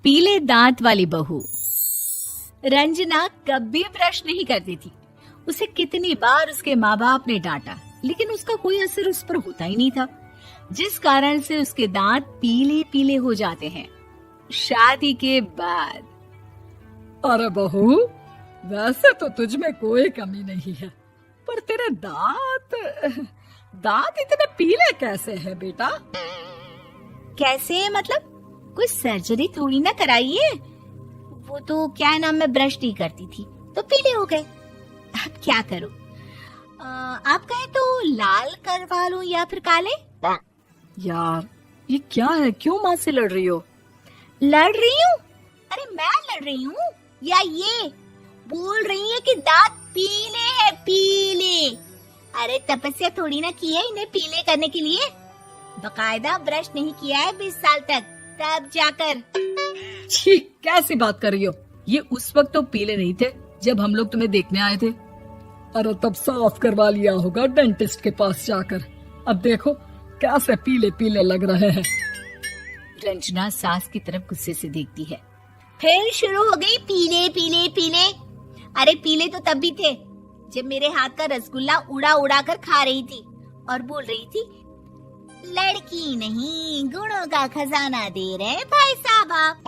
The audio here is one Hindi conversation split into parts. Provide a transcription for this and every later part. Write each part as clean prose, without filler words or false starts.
पीले दांत वाली बहू। रंजना कभी ब्रश नहीं करती थी। उसे कितनी बार उसके माँ बाप ने डांटा, लेकिन उसका कोई असर उस पर होता ही नहीं था, जिस कारण से उसके दांत पीले पीले हो जाते हैं। शादी के बाद अरे बहू, वैसे तो तुझ में कोई कमी नहीं है, पर तेरे दांत इतने पीले कैसे हैं बेटा? कैसे मतलब? कोई सर्जरी थोड़ी ना कराइए। वो तो क्या नाम, मैं ब्रश नहीं करती थी तो पीले हो गए। अब क्या करूं? आप कहें तो लाल करवा लूं या फिर काले? यार ये क्या है, क्यों माँ से लड़ रही हो? लड़ रही हूँ? अरे मैं लड़ रही हूँ या ये बोल रही है कि दांत पीले हैं, पीले। अरे तपस्या थोड़ी ना की है इन्हें पीले करने के लिए। बकायदा ब्रश नहीं किया है 20 साल तक, तब जाकर। छी, कैसी बात कर रही हो? ये उस वक्त तो पीले नहीं थे जब हम लोग तुम्हें देखने आए थे। अरे तब साफ करवा लिया होगा डेंटिस्ट के पास जाकर। अब देखो कैसे पीले पीले लग रहे हैं। रंजना सास की तरफ गुस्से से देखती है। फिर शुरू हो गई पीले पीले पीले। अरे पीले तो तब भी थे जब मेरे हाथ का रसगुल्ला उड़ा उड़ा कर खा रही थी और बोल रही थी, लड़की नहीं गुणों का खजाना दे रहे भाई साहब आप।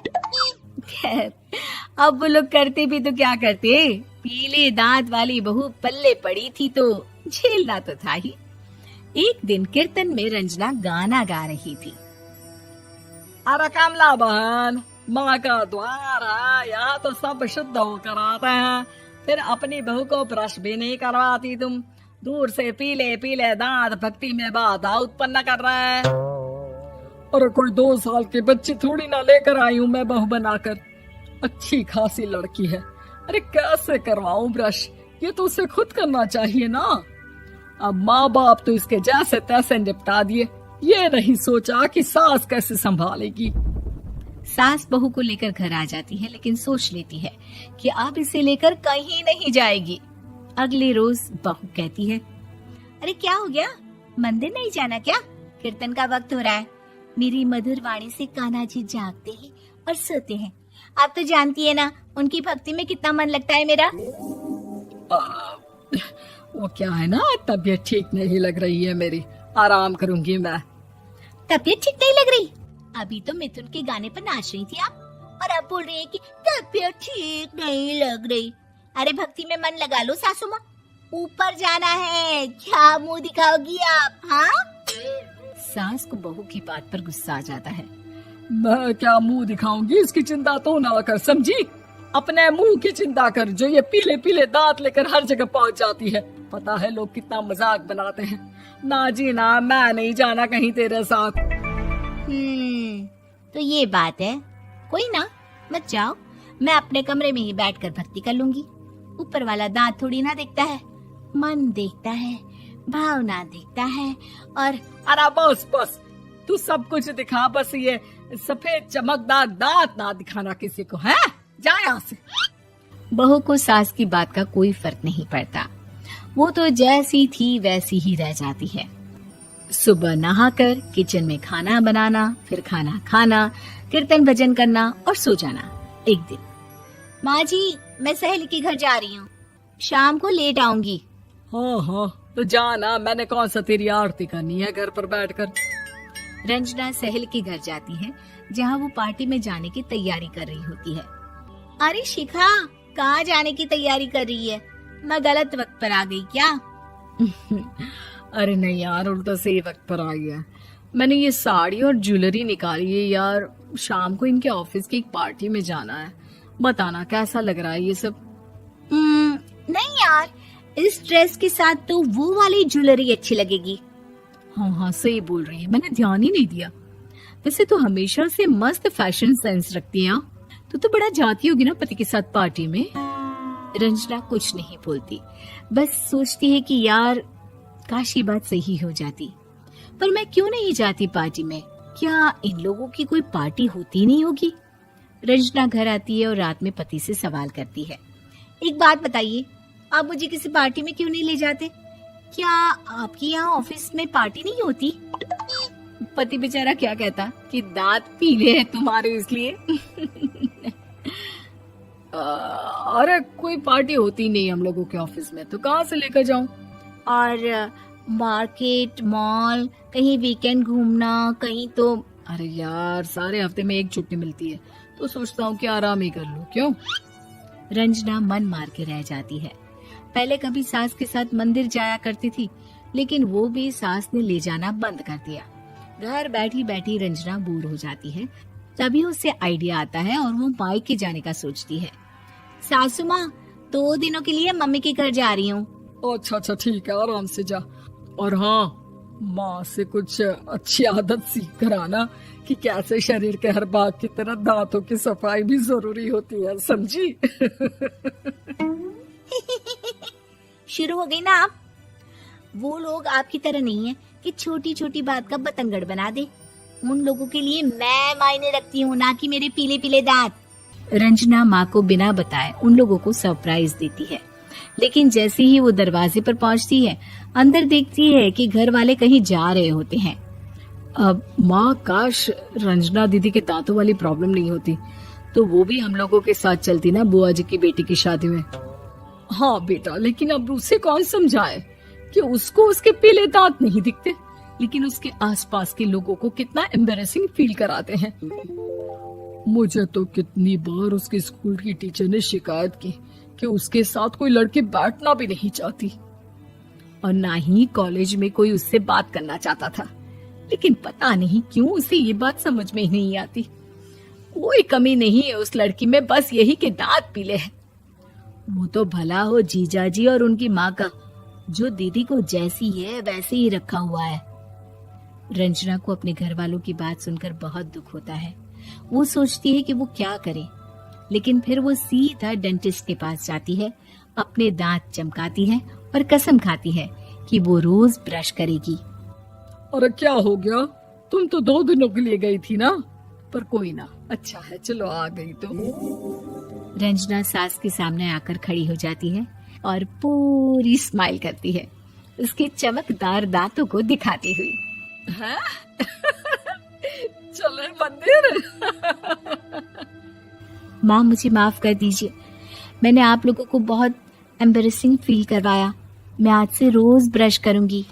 खैर, अब वो लोग करते भी तो क्या करते, पीले दांत वाली बहू पल्ले पड़ी थी तो झेलना तो था ही। एक दिन कीर्तन में रंजना गाना गा रही थी। अरे कमला बहन, माँ का द्वार है, यहाँ तो सब शुद्ध होकर आते हैं, फिर अपनी बहू को ब्रश भी नहीं करवाती तुम। दूर से पीले पीले दांत भक्ति में बाधा उत्पन्न कर रहे हैं। अरे कोई 2 साल की बच्ची थोड़ी ना लेकर आई हूँ मैं बहू बनाकर। अच्छी खासी लड़की है, अरे कैसे करवाऊं ब्रश? ये तो उसे खुद करना चाहिए ना। अब माँ बाप तो इसके जैसे तैसे निपटा दिए, ये नहीं सोचा कि सास कैसे संभालेगी। सास बहू को लेकर घर आ जाती है, लेकिन सोच लेती है कि अब इसे लेकर कहीं नहीं जाएगी। अगले रोज बहू कहती है, अरे क्या हो गया, मंदिर नहीं जाना क्या? कीर्तन का वक्त हो रहा है। मेरी मधुर वाणी से कान्हा जी जागते हैं और सोते हैं। आप तो जानती है ना उनकी भक्ति में कितना मन लगता है मेरा। वो क्या है ना, तबीयत ठीक नहीं लग रही है मेरी, आराम करूंगी मैं। तबीयत ठीक नहीं लग रही? अभी तो मिथुन के गाने पर नाच रही थी आप, और अब बोल रही है कि तबीयत ठीक नहीं लग रही। अरे भक्ति में मन लगा लो सासू माँ, ऊपर जाना है, क्या मुंह दिखाओगी आप? हाँ? सास को बहू की बात पर गुस्सा आ जाता है। मैं क्या मुंह दिखाऊंगी, इसकी चिंता तो ना कर, समझी? अपने मुंह की चिंता कर, जो ये पीले पीले दांत लेकर हर जगह पहुंच जाती है। पता है लोग कितना मजाक बनाते हैं। ना जी ना, मैं नहीं जाना कहीं तेरे साथ। तो ये बात है, कोई ना, मत जाओ, मैं अपने कमरे में ही बैठकर भक्ति कर लूंगी। ऊपर वाला दांत थोड़ी ना देखता है, मन देखता है, भावना देखता है। और अरे बस बस, तू सब कुछ दिखा, बस ये सफेद चमकदार दांत ना दिखाना किसी को, है? जा यहाँ से। बहू को सास की बात का कोई फर्क नहीं पड़ता, वो तो जैसी थी वैसी ही रह जाती है। सुबह नहाकर किचन में खाना बनाना, फिर खाना खाना, कीर्तन भजन करना और सो जाना। एक दिन, माँ जी मैं सहेली के घर जा रही हूँ, शाम को लेट आऊंगी। हाँ हाँ तो जाना, मैंने कौन सा तेरी आरती करनी है घर पर बैठकर। रंजना सहेली के घर जाती है, जहाँ वो पार्टी में जाने की तैयारी कर रही होती है। अरे शिखा, कहाँ जाने की तैयारी कर रही है? मैं गलत वक्त पर आ गई क्या? अरे नहीं यार, उल्टा सही वक्त पर आ गया। मैंने ये साड़ी और ज्वेलरी निकाली है यार, शाम को इनके ऑफिस की एक पार्टी में जाना है। बताना कैसा लग रहा है ये सब? नहीं यार, इस ड्रेस के साथ तो वो वाली ज्वेलरी अच्छी लगेगी। हाँ हाँ सही बोल रही है, मैंने ध्यान ही नहीं दिया। वैसे तो हमेशा से मस्त फैशन सेंस रखती है। तो बड़ा जाती होगी ना पति के साथ पार्टी में। रंजना कुछ नहीं बोलती, बस सोचती है कि यार काश ये बात सही हो जाती, पर मैं क्यों नहीं जाती पार्टी में? क्या इन लोगों की कोई पार्टी होती नहीं होगी? रंजना घर आती है और रात में पति से सवाल करती है, एक बात बताइए, आप मुझे किसी पार्टी में क्यों नहीं ले जाते? क्या आपकी यहाँ ऑफिस में पार्टी नहीं होती? पति बेचारा क्या कहता कि दांत पीले हैं तुम्हारे इसलिए। अरे कोई पार्टी होती नहीं हम लोगों के ऑफिस में, तो कहाँ से लेकर जाऊं? और मार्केट, मॉल, कहीं वीकेंड घूमना, कहीं तो। अरे यार, सारे हफ्ते में एक छुट्टी मिलती है, तो सोचता हूँ कि आराम ही कर लूं। क्यों? रंजना मन मार के रह जाती है। पहले कभी सास के साथ मंदिर जाया करती थी, लेकिन वो भी सास ने ले जाना बंद कर दिया। घर बैठी बैठी रंजना बोर हो जाती है। तभी उसे आइडिया आता है और वो मायके जाने का सोचती है। सासू माँ, 2 दिनों के लिए मम्मी के घर जा रही हूँ। अच्छा ठीक है, आराम से जा। और हाँ, माँ से कुछ अच्छी आदत सीख कर आना कि कैसे शरीर के हर भाग की तरह दांतों की सफाई भी जरूरी होती है, समझी? शुरू हो गई ना आप। वो लोग आपकी तरह नहीं है कि छोटी छोटी बात का बतंगड़ बना दे। उन लोगों के लिए मैं मायने रखती हूँ, ना कि मेरे पीले पीले दांत। रंजना माँ को बिना बताए उन लोगों को सरप्राइज देती है, लेकिन जैसे ही वो दरवाजे पर पहुंचती है, अंदर देखती है कि घर वाले कहीं जा रहे होते हैं। अब माँ, काश रंजना दीदी के दांतों वाली प्रॉब्लम नहीं होती, तो वो भी हम लोगों के साथ चलती ना बुआ जी की बेटी की शादी में। हाँ बेटा, लेकिन अब उसे कौन समझाए कि उसको उसके पीले दांत नहीं दिखते, लेकिन उसके आसपास के लोगों को कितना एम्बैरेसिंग फील कराते हैं। मुझे तो कितनी बार उसके स्कूल की टीचर ने शिकायत की कि उसके साथ कोई लड़की बैठना भी नहीं चाहती, और ना ही कॉलेज में कोई उससे बात करना चाहता था। लेकिन पता नहीं क्यों उसे ये बात समझ में ही नहीं आती। कोई कमी नहीं है उस लड़की में, बस यही कि दांत पीले हैं। वो तो भला हो जीजा जी और उनकी माँ का, जो दीदी को जैसी है वैसे ही रखा हुआ है। रंजना को अपने घर वालों की बात सुनकर बहुत दुख होता है। वो सोचती है कि वो क्या करे, लेकिन फिर वो सीधा डेंटिस्ट के पास जाती है, अपने दांत चमकाती है और कसम खाती है कि वो रोज ब्रश करेगी। अरे क्या हो गया? तुम तो 2 दिनों के लिए गई थी ना, पर कोई ना, अच्छा है, चलो आ गई तो। रंजना सास के सामने आकर खड़ी हो जाती है और पूरी स्माइल करती है, उसके चमकदार दांतों को दिखाती हुई। हैं? चले मंदिर। माँ, मुझे माफ कर दीजिए, मैंने आप लोगों को बहुत एम्बैरेसिंग फील करवाया। मैं आज से रोज ब्रश करूंगी।